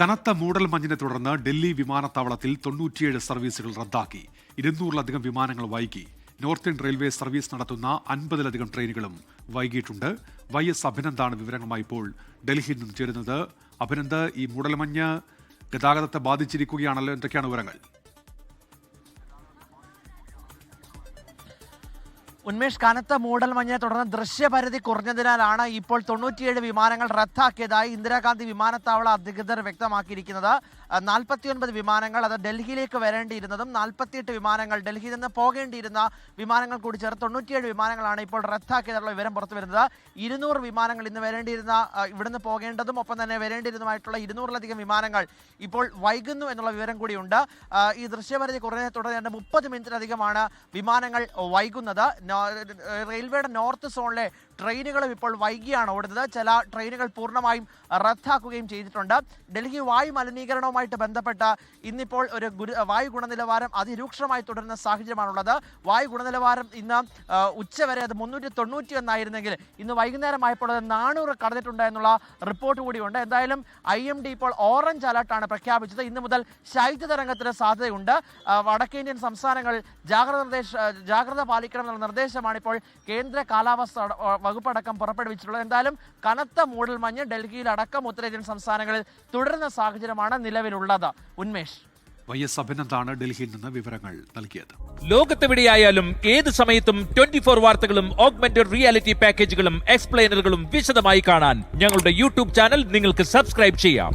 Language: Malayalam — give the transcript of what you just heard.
കനത്ത മൂടൽ മഞ്ഞിനെ തുടർന്ന് ഡൽഹി വിമാനത്താവളത്തിൽ 97 സർവീസുകൾ റദ്ദാക്കി. 200-ലധികം വിമാനങ്ങൾ വൈകി. നോർത്ത് ഇന്ത്യൻ റെയിൽവേ സർവീസ് നടത്തുന്ന 50-ലധികം ട്രെയിനുകളും വൈകിയിട്ടുണ്ട്. YS അഭിനന്ദാണ് വിവരങ്ങളുമായി ഇപ്പോൾ ഡൽഹിയിൽ നിന്നും ചേരുന്നത്. അഭിനന്ദ്, ഈ മൂടൽമഞ്ഞ് ഗതാഗതത്തെ ബാധിച്ചിരിക്കുകയാണല്ലോ, എന്തൊക്കെയാണ് വിവരങ്ങൾ? ഉന്മേഷ്, കനത്ത മൂടൽമഞ്ഞിനെ തുടർന്ന് ദൃശ്യപരിധി കുറഞ്ഞതിനാലാണ് ഇപ്പോൾ 97 വിമാനങ്ങൾ റദ്ദാക്കിയതായി ഇന്ദിരാഗാന്ധി വിമാനത്താവള അധികൃതർ വ്യക്തമാക്കിയിരിക്കുന്നത്. 49 വിമാനങ്ങൾ അത് ഡൽഹിയിലേക്ക് വരേണ്ടിയിരുന്നതും 48 വിമാനങ്ങൾ ഡൽഹിയിൽ നിന്ന് പോകേണ്ടിയിരുന്ന വിമാനങ്ങൾ കൂടി ചേർത്ത് 97 വിമാനങ്ങളാണ് ഇപ്പോൾ റദ്ദാക്കിയതെന്നുള്ള വിവരം പുറത്തു വരുന്നത്. 200 വിമാനങ്ങൾ ഇന്ന് വരേണ്ടിയിരുന്ന, ഇവിടുന്ന് പോകേണ്ടതും ഒപ്പം തന്നെ വരേണ്ടിയിരുന്നതുമായിട്ടുള്ള 200-ലധികം വിമാനങ്ങൾ ഇപ്പോൾ വൈകുന്നു എന്നുള്ള വിവരം കൂടിയുണ്ട്. ഈ ദൃശ്യപരിധി കുറഞ്ഞതിനെ തുടർന്ന് 30 മിനിറ്റിലധികമാണ് വിമാനങ്ങൾ വൈകുന്നത്. റെയിൽവേയുടെ നോർത്ത് സോണിലെ ട്രെയിനുകളും ഇപ്പോൾ വൈകിയാണ് ഓടുന്നത്. ചില ട്രെയിനുകൾ പൂർണ്ണമായും റദ്ദാക്കുകയും ചെയ്തിട്ടുണ്ട്. ഡൽഹി വായു മലിനീകരണവുമായിട്ട് ബന്ധപ്പെട്ട ഇന്നിപ്പോൾ ഒരു വായു ഗുണനിലവാരം അതിരൂക്ഷമായി തുടരുന്ന സാഹചര്യമാണുള്ളത്. വായു ഗുണനിലവാരം ഇന്ന് ഉച്ചവരെ അത് 391 ആയിരുന്നെങ്കിൽ ഇന്ന് വൈകുന്നേരമായപ്പോൾ അത് 400 കടന്നിട്ടുണ്ട് എന്നുള്ള റിപ്പോർട്ട് കൂടിയുണ്ട്. എന്തായാലും IMD ഇപ്പോൾ ഓറഞ്ച് അലർട്ടാണ് പ്രഖ്യാപിച്ചത്. ഇന്ന് മുതൽ ശൈത്യതരംഗത്തിന് സാധ്യതയുണ്ട്. വടക്കേന്ത്യൻ സംസ്ഥാനങ്ങൾ ജാഗ്രത പാലിക്കണം എന്നുള്ള നിർദ്ദേശമാണ് ഇപ്പോൾ കേന്ദ്ര കാലാവസ്ഥ വകുപ്പടക്കം പുറപ്പെടുവിച്ചിട്ടുള്ളത്. എന്തായാലും കനത്ത മൂടൽമഞ്ഞ് ഡൽഹിയിൽ അടക്കം ഉത്തരേന്ത്യൻ സംസ്ഥാനങ്ങളിൽ തുടരുന്ന സാഹചര്യമാണ് നിലവിലുള്ളത്. ഉന്മേഷ്, YS അഭിനന്ദാണ് ഡൽഹിയിൽ നിന്ന് വിവരങ്ങൾ നൽകിയത്. ലോകത്തെവിടെയായാലും ഏത് സമയത്തും 24 വാർത്തകളും ഓഗ്മെന്റഡ് റിയാലിറ്റി പാക്കേജുകളും എക്സ്പ്ലെയിനറുകളും വിശദമായി കാണാൻ ഞങ്ങളുടെ YouTube ചാനൽ നിങ്ങൾക്ക് സബ്സ്ക്രൈബ് ചെയ്യാം.